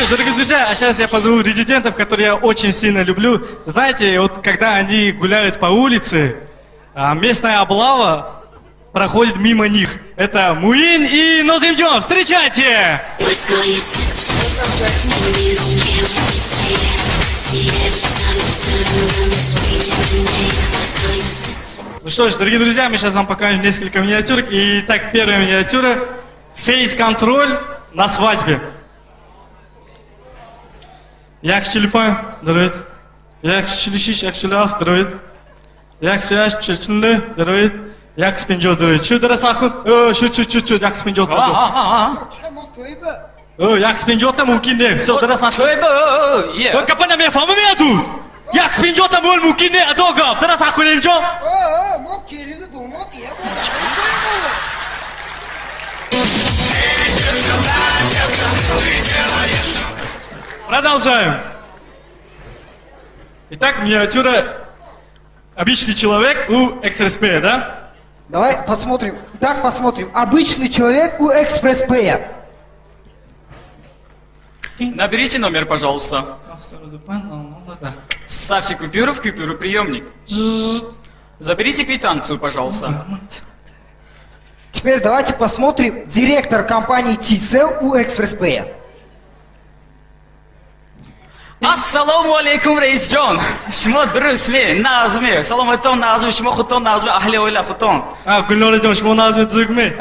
что ж, дорогие друзья, а сейчас я позову резидентов, которые я очень сильно люблю. Знаете, вот когда они гуляют по улице, местная облава проходит мимо них. Это Муин и Нозимджон. Встречайте! Ну что ж, дорогие друзья, мы сейчас вам покажем несколько миниатюр. Итак, первая миниатюра. Фейс-контроль на свадьбе. Якши Чулипан, здоровье. Якши Чулишиш, Якши Чулиав, здоровье. Якши Яш Чуличунлы, здоровье. Якши Пенджо, здоровье. Чудара Сахун, чуть, Якши Пенджо, здоровье. Якши Пенджо-то мумкин не, все, Дара Сахун. Капа на меня фама меня тут. Якши Пенджо-то мол мумкин не, а дога, Дара Сахун не мчо. Продолжаем. Итак, миниатюра обычный человек у Экспресс-Пэя, да? Давай посмотрим. Так, посмотрим. Обычный человек у Экспресс-Пэя. Наберите номер, пожалуйста. Ставьте купюру в купюроприемник. Заберите квитанцию, пожалуйста. Теперь давайте посмотрим директор компании T-Cell у Экспресс-Пэя. Ассаламу алейкум, Раисджон. Шмо друсме, назме. Саламатон назме, шмо хутон назме, ахле ойла хутон. Гульнораджон, шмо назме дзугме.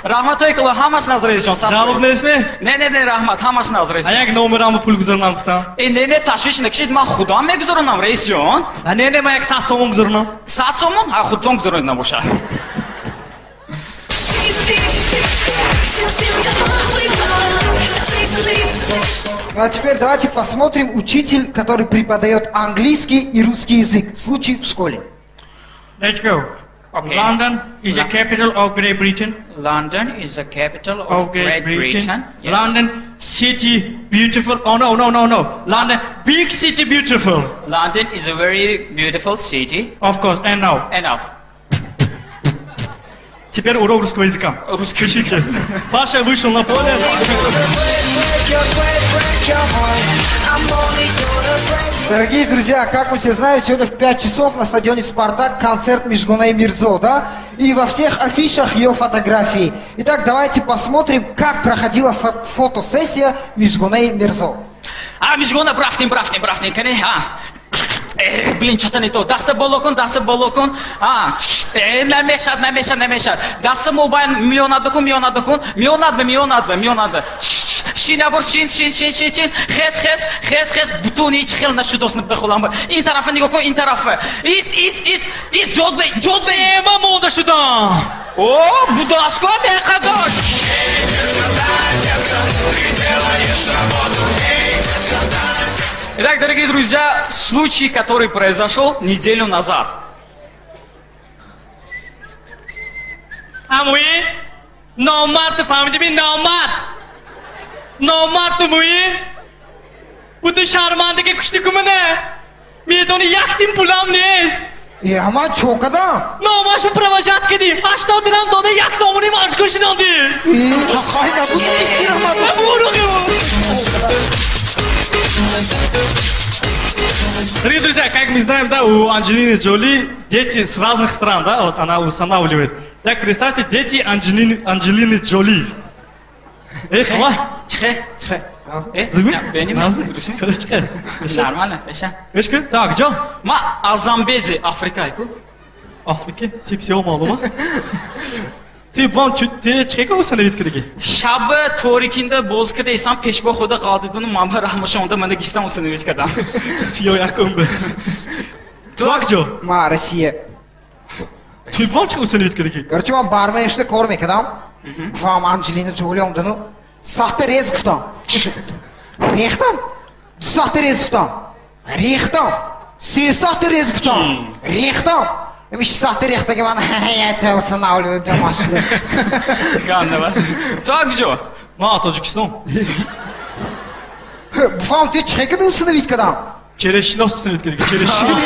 Рахмат ойкуло, хамаш наз, Раисджон. Жалоб несме? Не, рахмат, хамаш наз, Раисджон. Аяк номераму пул гузарнам хутам. Не, ташвиш накшид, ма худам мегзоронам, Раисджон. Не, ма як 100 сомон гузарнам. 100 сомон? А худон гузаронам боша. Ну а теперь давайте посмотрим учитель, который преподает английский и русский язык. Случай в школе. Let's go. Okay. London is the capital of Great Britain. London is the capital of Great Britain. Yes. London city beautiful. Oh no. London big city beautiful. London is a very beautiful city. Of course. And now. Enough. Теперь урок русского языка. Русский язык. Паша вышел на поле. Дорогие друзья, как вы все знаете, сегодня в 5 часов на стадионе «Спартак» концерт Мижгуней Мирзо, да? И во всех афишах ее фотографии. Итак, давайте посмотрим, как проходила фотосессия Мижгуней Мирзо. Мижгуна, брафтин, конечно, блин, что-то не то. Даста болокон. Намешат. Даста мобайл, миллионат бакун. Шинабор, шин. Хес, бутони ич хел на шудос бехолам. Ин тарафа нигоко, ин тарафа. Ист, жолбе. Ема мода шуда. О, будаско бехадош. Итак, дорогие друзья, случай, который произошел неделю назад. Амуин, no marto family, no marto muin. Буду шармандagi kuchli kumini. Medoni yaktim pulam nest. Ама чё, когда? No маш провожать киди. А что ты нам дода як сомуни маш кушинанди? Хайда, буду Дорогие друзья, как мы знаем, да, у Анджелины Джоли дети с разных стран, да, вот она устанавливает. Так, представьте, дети Анджелины Джоли. Қалай? Нормально, Эшка? Так, Джо? Ма Азамбези, Африкайку. Африка? Все малума? Ты чека установить кадеги? Шабы торикинда бозка дейсан пешбо хода гадыдуну мама рахмашонда мана гифтам установить кадам. Сио якомбе. Так, Джо? Ма, Россия. Ты чека установить кадеги? Короче, вам бармен işte корми кадам. Вам Анджелина Джоли omdunu sahte rezgiftan. Rechtam? Sahte rezgiftan. Rechtam. Sen sahte rezgiftan. Rechtam. Миш сахте рехта геван, я тебя устанавливаю для машины. Ганнова. Так же. Ма, Таджикистан. Вам ты чека да установить когда? Через шино установить кадеги, через шино.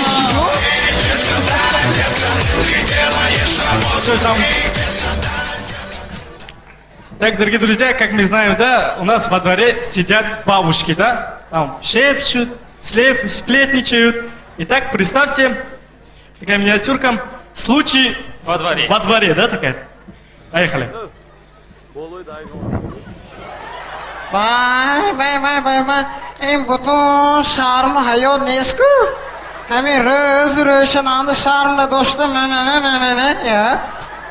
Так, дорогие друзья, как мы знаем, да, у нас во дворе сидят бабушки, да? Там шепчут, сплетничают. Итак, представьте, такая миниатюрка. Случай Во дворе. Во дворе, да, такая? Поехали. Бай. Им бутон шарм хайот неску. Хами рöşanandı şarmla dostum. Ya.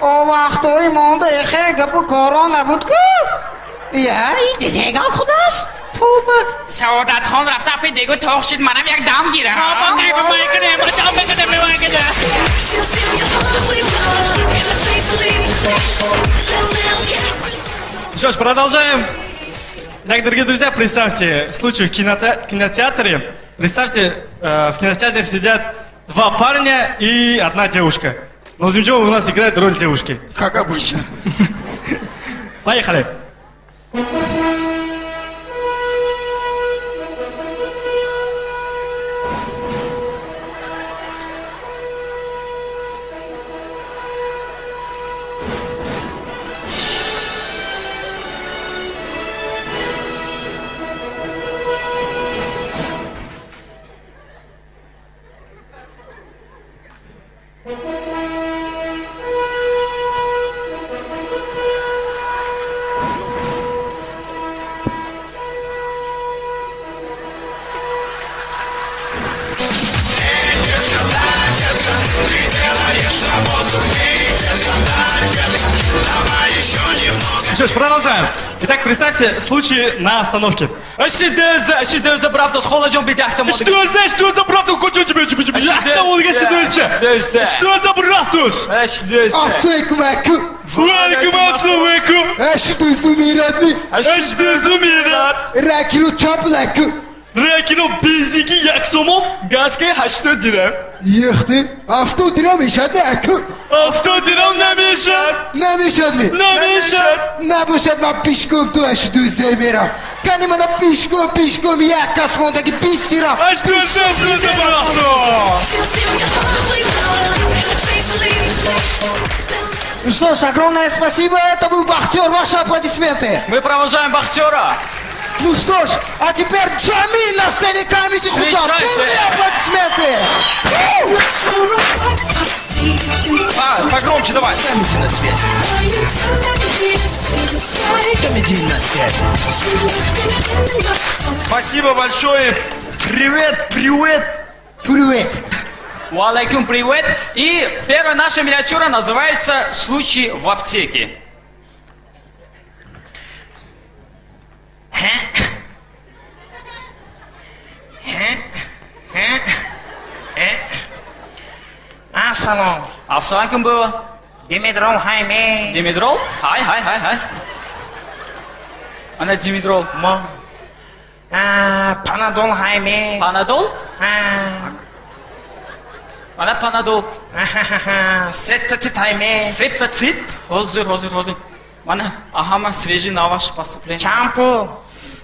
O vaqt oymonda exe gapı korona butku. Ya, دیگه خداش. توبه. سعادت خان رفته اپی دیگه تاخ شد منم یک دم گیرم. Что ж, продолжаем. Итак, дорогие друзья, представьте случай в кинотеатре. Представьте, в кинотеатре сидят два парня и одна девушка. Но Зимджова у нас играет роль девушки. Как обычно. Поехали. Что ж, продолжаем. Итак, представьте случай на остановке. Что за правда с холодом бедахтом? Что знаешь, что за правда? Хочу тебе. Что за правда? Асуэку мэку. Что изумирать? Что изумирать? Ракину чаплаку. Ракину бензики як сомон. Газке 80 dirhem. Yıktı. Автодрам işat ne akı? Автодирам намешат. Намешат ми? Намешат. Намешат ма пешком то аж до земера. Кани мана пешком я космондаги пистирам. А что за правда? Ну что ж, огромное спасибо. Это был Вахтер. Ваши аплодисменты. Мы провожаем вахтера. Ну что ж, а теперь Джамиль на сцене Камеди Хута. Встречайте. Полные аплодисменты. Погромче давай. Комедий на свете. Комедий на свете. Спасибо большое. Привет. Привет. Валейкум привет. И первая наша миниатюра называется «Случай в аптеке». Ассалам было. Димитрол Хайме. Димедрол? Хай. Она Димедрол. Панадол Хайме. Панадол? Она панадол. Стрептоцит Хайме. Стрептоцит? Хозир. Она ахама свежий на ваше поступление. Чампу.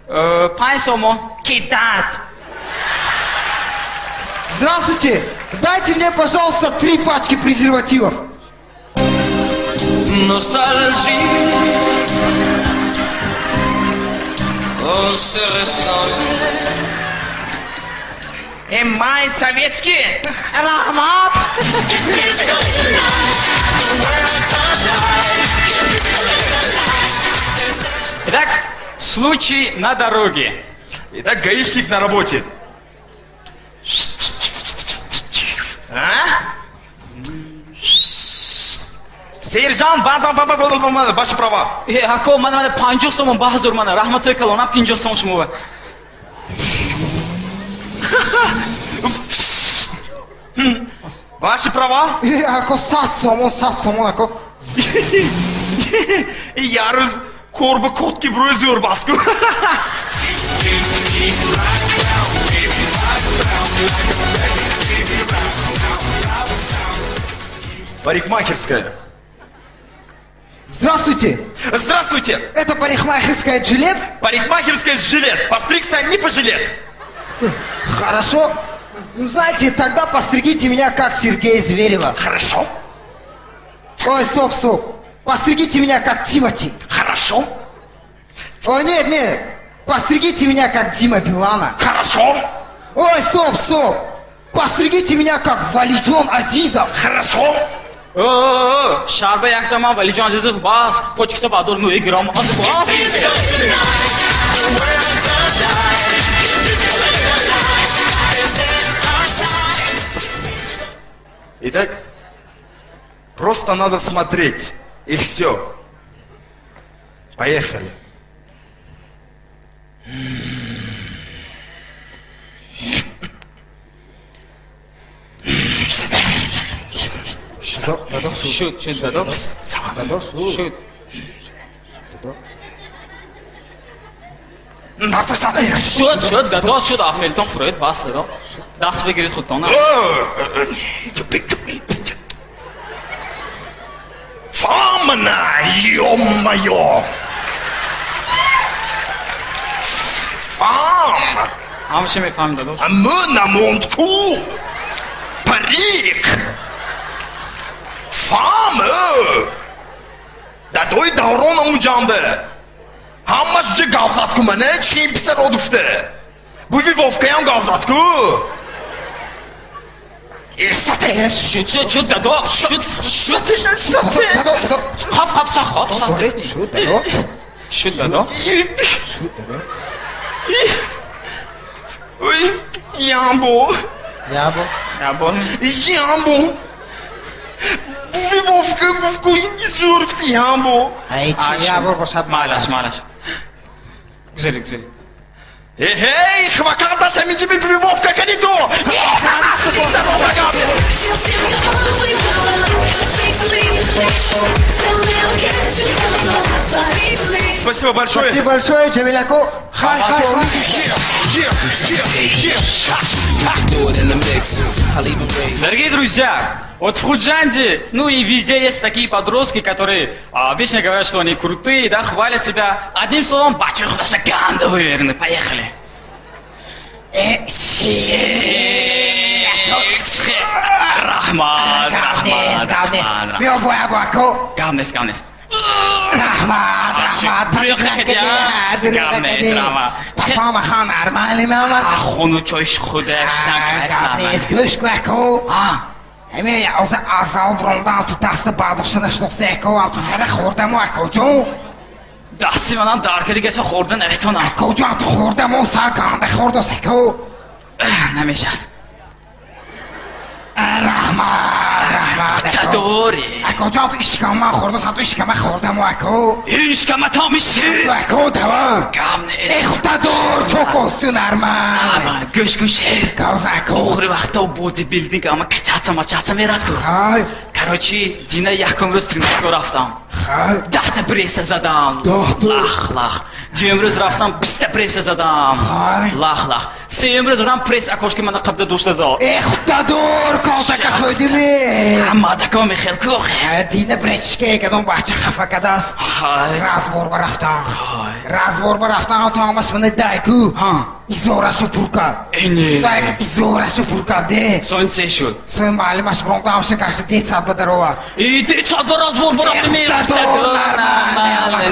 Пайсомо. Кидат. Здравствуйте. Дайте мне, пожалуйста, 3 пачки презервативов. Nostalgie, on se ressemble. Май советский. Рахмат. Итак, случай на дороге. Итак, гаишник на работе. Сержант, ваши права. Ако мана 50 сомон баҳзур мана раҳматой калона 50 сомон шумо ба. Ваши права? Ако 100 сомон, ако. Ярыз корба котки брозер баску. Парикмахерская. Здравствуйте. Здравствуйте. Это парикмахерская Джилет? Парикмахерская жилет. Постригся не пожалет. Хорошо. Ну, знаете, тогда постригите меня, как Сергей Зверева. Хорошо. Ой, стоп. Постригите меня, как Тимати. Хорошо. О, нет, нет. Постригите меня, как Дима Билана. Хорошо. Ой, стоп. Постригите меня, как Валиджон Азизов. Хорошо. Шарба як тамам Валиджон Азизов бас. Почта бадур ну играм аз бас. Итак, просто надо смотреть. И все. Поехали. Шут, дадо. Шут. Шут, дадо, шут афелтон фройд бас дадо. Даст бигирид худтон. Фамна, ё-моё! Фам! Ҳамаша мефаҳмем дадош. Мунамонтку! Парик! Фам! Дадои Даврон Амуҷанбе! Ҳамаш ҷа гап зад ку мана ҳеҷ хин писаро дуфте! Буви Вовкаям гап зад ку! Шут, дадо, шут. Қап, сахот. Шут, дадо. Ой, Ямбо! Буви Вовка гуфт ку ин изурфти Ямбо! Ябур бошад. Малаш. Гузели. Эй, хваканташ амиҷи буви Вовка кани ту! Спасибо большое. Спасибо большое, Джамиляку. Хай. Дорогие друзья, вот в Худжанде, ну и везде есть такие подростки, которые вечно говорят, что они крутые, да, хвалят себя. Одним словом, бачу худашна ганда уверены. Поехали. Рахмат. Гавнес. Хан армали мамас. Ахуну чойш худашна Гавнес гушкваку. Эми азал брондан тутасты бадушна штосеку, автосара хордаму акучу. Дасти манан дарка дигеса хордан эвтона. Акучу хордаму сарканда хордосеку. Намешад. Рахмат. Тадори. Акучу ишкама хордосату ишкама хордаму аку. Ишкама тамиши. Аку тава. Гавнес. Эхтадор чокостун арман. Ама гӯшкун шер. Кавзаку. Охири вақто бодибилдинг ама качаца мерад ку. Хай. Короче, Дина якум рӯз тренировка рафтам. Хай. 10 пресса задам. 10. Лах. Дуюм рӯз рафтам 20 пресса задам. Хай. Лах. Сеюм рӯз рафтам пресс акошки мана қабда дошта зо. Эхтадор кавзака ходиме. Ама дако мехел кох. Дина бречке кадом бача хафа кадас. Хай. Разбор барафтам то амас мана дайку. Изорасу пурка. Эне. Дайк изорасу пурка де. Сон се шуд. Сой малимаш брондамши каждый день сад бадарова. И ты чад ба разбор барафтам.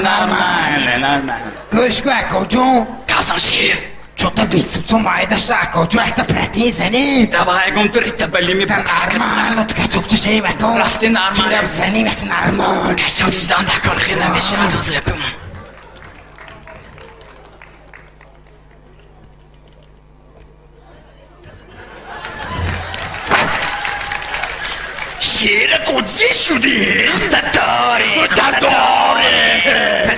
Нормально. Гӯшку акоҷон. Казан шер. Чота бицуцу майдашта акоҷо ахта прати зани. Давай гум турита балими Нормально ткачукчашем ако. Рафти нормально. Чираб заним ак нормально. Качакчидан такор хела мешад озякум. Шера кудзи шуди? Тадори.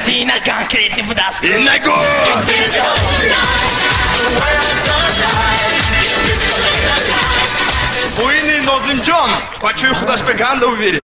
Ты наш конкретный вдаск. Инего! Буйный Нозимҷон, бачаи худаш ба ганда уверит.